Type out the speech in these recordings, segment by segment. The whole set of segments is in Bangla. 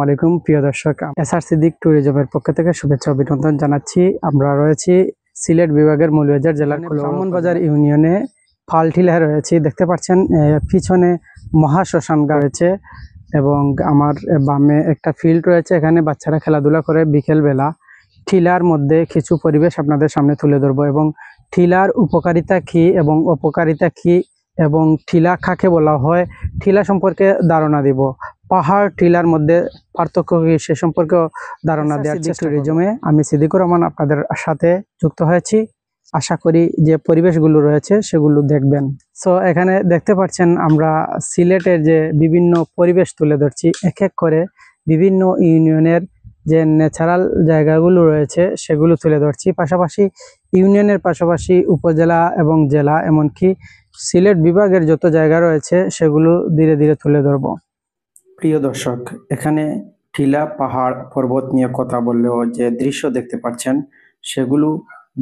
আলাইকুম প্রিয় দর্শক, এসআর সিদ্দিক ট্যুরিজমের পক্ষ থেকে শুভেচ্ছা অভিনন্দন জানাচ্ছি। আমরা রয়েছি সিলেট বিভাগের মৌলভীবাজার জেলার ব্রাহ্মণবাজার ইউনিয়নে ফালটিলায় রয়েছি। দেখতে পাচ্ছেন পিছনে মহাশ্মশান রয়েছে এবং আমার বামে একটা ফিল্ড রয়েছে। এখানে বাচ্চারা খেলাধুলা করে বিকেল বেলা। টিলার মধ্যে কিছু পরিবেশ আপনাদের সামনে তুলে ধরবো এবং টিলার উপকারিতা কি এবং অপকারিতা কি এবং টিলা কাকে বলা হয়, টিলা সম্পর্কে ধারণা দিব। পাহাড় টিলার মধ্যে পার্থক্য কি সে সম্পর্কে ধারণা দেওয়ার চেষ্টা ট্যুরিজমে আমি সিদ্দিকুর রহমান আপনাদের সাথে যুক্ত হয়েছি। আশা করি যে পরিবেশগুলো রয়েছে সেগুলো দেখবেন। সো এখানে দেখতে পাচ্ছেন আমরা সিলেটের যে বিভিন্ন পরিবেশ তুলে ধরছি, এক এক করে বিভিন্ন ইউনিয়নের যে ন্যাচারাল জায়গাগুলো রয়েছে সেগুলো তুলে ধরছি। পাশাপাশি ইউনিয়নের পাশাপাশি উপজেলা এবং জেলা এমনকি সিলেট বিভাগের যত জায়গা রয়েছে সেগুলো ধীরে ধীরে তুলে ধরব। প্রিয় দর্শক, এখানে টিলা পাহাড় পর্বত নিয়ে কথা বললেও যে দৃশ্য দেখতে পাচ্ছেন সেগুলো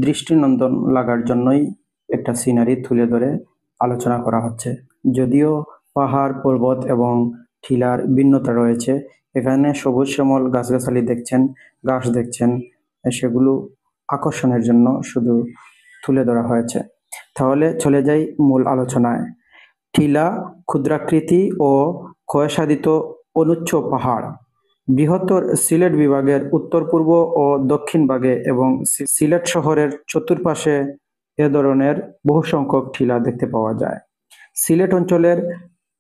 দৃষ্টিনন্দন লাগার জন্যই একটা সিনারি তুলে ধরে আলোচনা করা হচ্ছে। যদিও পাহাড় পর্বত এবং টিলার ভিন্নতা রয়েছে, এখানে সবুজ শ্যামল গাছগাছালি দেখছেন, গাছ দেখছেন, সেগুলো আকর্ষণের জন্য শুধু তুলে ধরা হয়েছে। তাহলে চলে যাই মূল আলোচনায়। টিলা ক্ষুদ্রাকৃতি ও ক্ষয়সাধিত অনুচ্চ পাহাড় বৃহত্তর সিলেট বিভাগের উত্তর পূর্ব ও দক্ষিণ ভাগে এবং সিলেট শহরের চতুর্পাশে এ ধরনের বহু সংখ্যক টিলা দেখতে পাওয়া যায়। সিলেট অঞ্চলের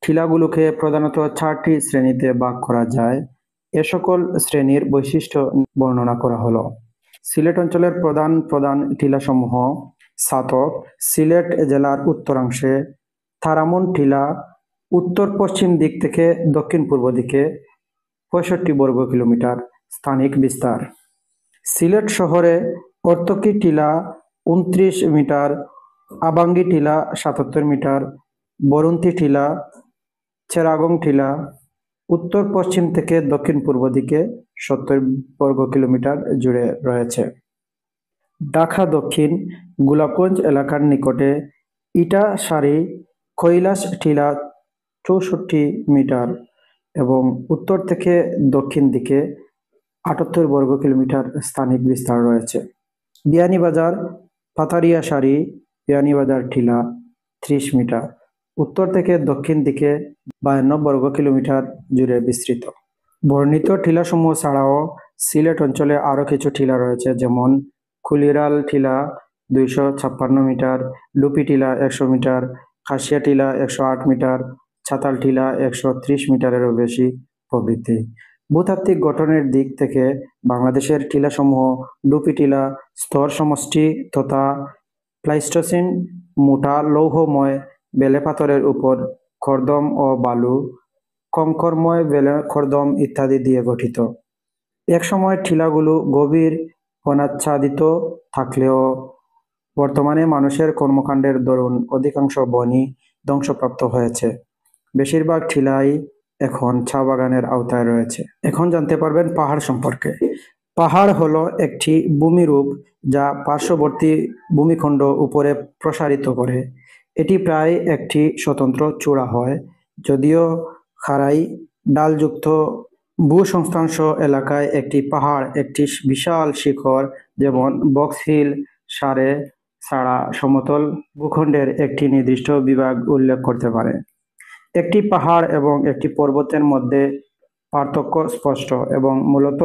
টিলাগুলোকে প্রধানত 4টি শ্রেণীতে ভাগ করা যায়। এ সকল শ্রেণীর বৈশিষ্ট্য বর্ণনা করা হলো। সিলেট অঞ্চলের প্রধান প্রধান টিলাসমূহ: ছাতক, সিলেট জেলার উত্তরাংশে তারামন টিলা, উত্তর পশ্চিম দিক থেকে দক্ষিণ পূর্ব দিকে 65 বর্গ কিলোমিটার স্থানিক বিস্তার। সিলেট শহরে অর্তকি টিলা 29 মিটার, আবাঙ্গি টিলা 77 মিটার, বরুন্তি টিলা, চেরাগং টিলা উত্তর পশ্চিম থেকে দক্ষিণ পূর্ব দিকে 70 বর্গ কিলোমিটার জুড়ে রয়েছে। ঢাকা দক্ষিণ গোলাপগঞ্জ এলাকার নিকটে ইটাসারি কৈলাস টিলা 64 মিটার এবং উত্তর থেকে দক্ষিণ দিকে 78 বর্গ কিলোমিটার স্থানিক বিস্তার রয়েছে। বিয়ানীবাজার পাতারিয়াশাড়ি বিয়ানীবাজার টিলা 30 মিটার, উত্তর থেকে দক্ষিণ দিকে 52 বর্গ কিলোমিটার জুড়ে বিস্তৃত। বর্ণিত টিলাসমূহ ছাড়াও সিলেট অঞ্চলে আরও কিছু টিলা রয়েছে, যেমন কুলিরাল টিলা 256 মিটার, লুপি টিলা 100 মিটার, খাসিয়া টিলা 108 মিটার, ছাতাল টিলা 130 মিটারেরও বেশি প্রভৃতি। ভূতাত্ত্বিক গঠনের দিক থেকে বাংলাদেশের টিলাসমূহ লুপি টিলা স্তর সমষ্টি তথা প্লাইস্টোসিন মোটা লৌহময় বেলে পাথরের উপর খর্দম ও বালু, কঙ্করময় বেলে খর্দম ইত্যাদি দিয়ে গঠিত। একসময় টিলাগুলো গভীর বনাচ্ছাদিত থাকলেও বর্তমানে মানুষের কর্মকাণ্ডের দরুন অধিকাংশ বনই ধ্বংসপ্রাপ্ত হয়েছে। বেশিরভাগ টিলাই এখন চা বাগানের আওতায় রয়েছে। এখন জানতে পারবেন পাহাড় সম্পর্কে। পাহাড় হলো একটি ভূমিরূপ যা পার্শ্ববর্তী ভূমিখণ্ড উপরে প্রসারিত করে। এটি প্রায় একটি স্বতন্ত্র চূড়া হয়, যদিও খাড়াই ডালযুক্ত ভূসংস্থাংশ এলাকায় একটি পাহাড় একটি বিশাল শিখর, যেমন বক্স হিল সারে ছাড়া সমতল ভূখণ্ডের একটি নির্দিষ্ট বিভাগ উল্লেখ করতে পারে। একটি পাহাড় এবং একটি পর্বতের মধ্যে পার্থক্য স্পষ্ট এবং মূলত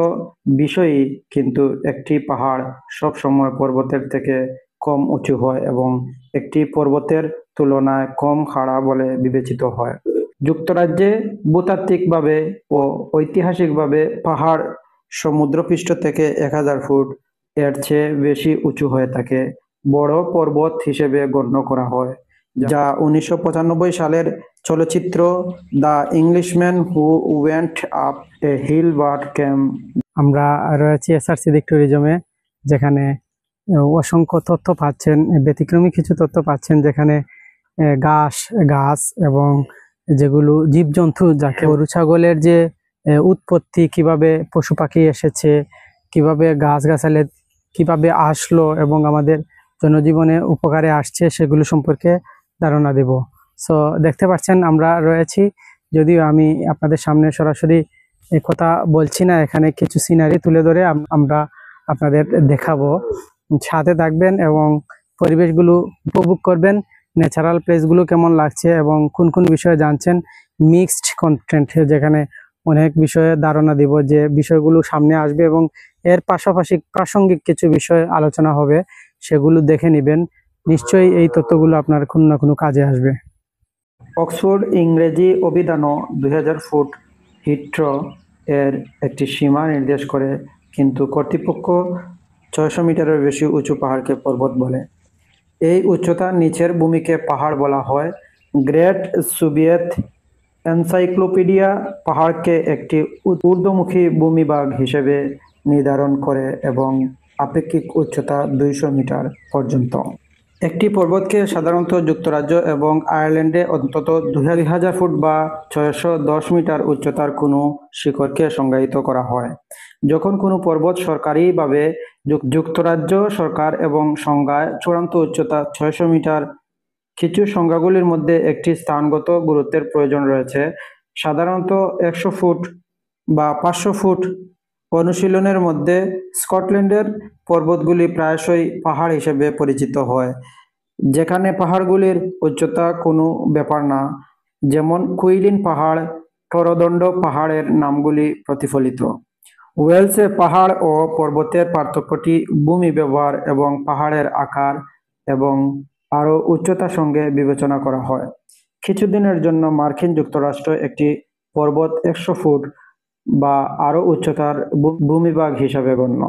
বিষয়ই, কিন্তু একটি পাহাড় সব সময় পর্বতের থেকে কম উঁচু হয় এবং একটি পর্বতের তুলনায় কম খাড়া বলে বিবেচিত হয়। যুক্তরাজ্যে ভূতাত্ত্বিকভাবে ও ঐতিহাসিকভাবে পাহাড় সমুদ্রপৃষ্ঠ থেকে 1000 ফুট এর চেয়ে বেশি উঁচু হয়ে থাকে বড় পর্বত হিসেবে গণ্য করা হয়, যা 1995 সালের চলচ্চিত্র the Englishman who went up a hill but came. আমরা রয়েছি এসআর সিদ্দিক ট্যুরিজমে, যেখানে অসংখ্য তথ্য পাচ্ছেন, ব্যতিক্রমী কিছু তথ্য পাচ্ছেন, যেখানে গাছ এবং যেগুলো জীবজন্তু, যাকে গরু ছাগলের যে উৎপত্তি, কিভাবে পশু পাখি এসেছে, কিভাবে গাছগাছালি কিভাবে আসলো এবং আমাদের জনজীবনে উপকারে আসছে, সেগুলো সম্পর্কে ধারণা দেব। সো দেখতে পাচ্ছেন আমরা রয়েছি, যদিও আমি আপনাদের সামনে সরাসরি এই কথা বলছি না, এখানে কিছু সিনারি তুলে ধরে আমরা আপনাদের দেখাবো। সাথে থাকবেন এবং পরিবেশগুলো উপভোগ করবেন। ন্যাচারাল প্লেসগুলো কেমন লাগছে এবং কোন কোন বিষয়ে জানছেন, মিক্সড কন্টেন্ট, যেখানে অনেক বিষয়ে ধারণা দিব যে বিষয়গুলো সামনে আসবে এবং এর পাশাপাশি প্রাসঙ্গিক কিছু বিষয় আলোচনা হবে, সেগুলো দেখে নেবেন। নিশ্চয়ই এই তথ্যগুলো আপনার কোনো না কোনো কাজে আসবে। অক্সফোর্ড ইংরেজি অভিধানও 2000 ফুট হিথ্রো এর একটি সীমা নির্দেশ করে, কিন্তু কর্তৃপক্ষ 600 মিটারের বেশি উঁচু পাহাড়কে পর্বত বলে। এই উচ্চতার নিচের ভূমিকে পাহাড় বলা হয়। গ্রেট সোভিয়েত এনসাইক্লোপিডিয়া পাহাড়কে একটি ঊর্ধ্বমুখী ভূমিভাগ হিসেবে নির্ধারণ করে এবং আপেক্ষিক উচ্চতা 200 মিটার পর্যন্ত। একটি পর্বতকে সাধারণত যুক্তরাজ্য এবং আয়ারল্যান্ডে অন্তত 2000 ফুট বা 610 মিটার উচ্চতার কোনো শিখরকে সংজ্ঞায়িত করা হয়। যখন কোনো পর্বত সরকারিভাবে যুক্তরাজ্য সরকার এবং সংজ্ঞায় চূড়ান্ত উচ্চতা 600 মিটার, কিছু সংজ্ঞাগুলির মধ্যে একটি স্থানগত গুরুত্বের প্রয়োজন রয়েছে। সাধারণত 100 ফুট বা 500 ফুট অনুশীলনের মধ্যে স্কটল্যান্ডের পর্বতগুলি প্রায়শই পাহাড় হিসেবে পরিচিত হয়, যেখানে পাহাড়গুলির উচ্চতা কোনো ব্যাপার না, যেমন কুইলিন পাহাড়, টরদণ্ড পাহাড়ের নামগুলি প্রতিফলিত। ওয়েলসে পাহাড় ও পর্বতের পার্থক্যটি ভূমি ব্যবহার এবং পাহাড়ের আকার এবং আরও উচ্চতার সঙ্গে বিবেচনা করা হয়। কিছুদিনের জন্য মার্কিন যুক্তরাষ্ট্র একটি পর্বত 100 ফুট বা আরও উচ্চতার ভূমিভাগ হিসাবে গণ্য।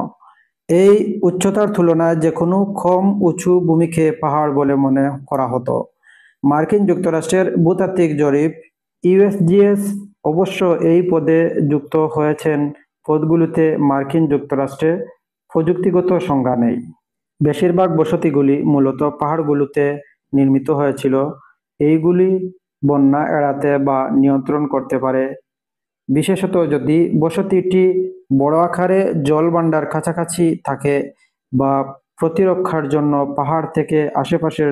এই উচ্চতার তুলনায় যে কোনো কম উঁচু ভূমিকে পাহাড় বলে মনে করা হতো। মার্কিন যুক্তরাষ্ট্রের ভূতাত্ত্বিক জরিপ ইউএসজিএস অবশ্য এই পদে যুক্ত হয়েছেন পদগুলোতে মার্কিন যুক্তরাষ্ট্রে প্রযুক্তিগত সংজ্ঞা নেই। বেশিরভাগ বসতিগুলি মূলত পাহাড়গুলোতে নির্মিত হয়েছিল। এইগুলি বন্যা এড়াতে বা নিয়ন্ত্রণ করতে পারে, বিশেষত যদি বসতিটি বড় আকারে জলভাণ্ডার কাছাকাছি থাকে বা প্রতিরক্ষার জন্য পাহাড় থেকে আশেপাশের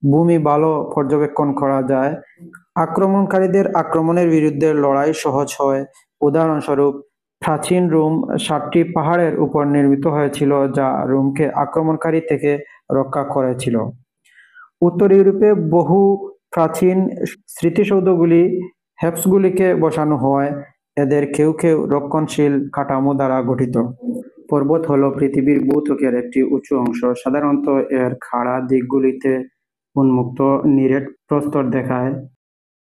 ভূমি ভালো পর্যবেক্ষণ করা যায়। আক্রমণকারীদের আক্রমণের বিরুদ্ধে লড়াই সহজ হয়। উদাহরণস্বরূপ, প্রাচীন রোম 7টি পাহাড়ের উপর নির্মিত হয়েছিল, যা রোমকে আক্রমণকারী থেকে রক্ষা করেছিল। উত্তর ইউরোপে বহু প্রাচীন স্মৃতিসৌধগুলি হেপসগুলিকে বসানো হয়, এদের কেউ কেউ রক্ষণশীল কাঠামো দ্বারা গঠিত। পর্বত হলো পৃথিবীর ভূত্বকের একটি উঁচু অংশ। সাধারণত এর খাড়া দিকগুলিতে উন্মুক্ত নিরেট প্রস্তর দেখায়।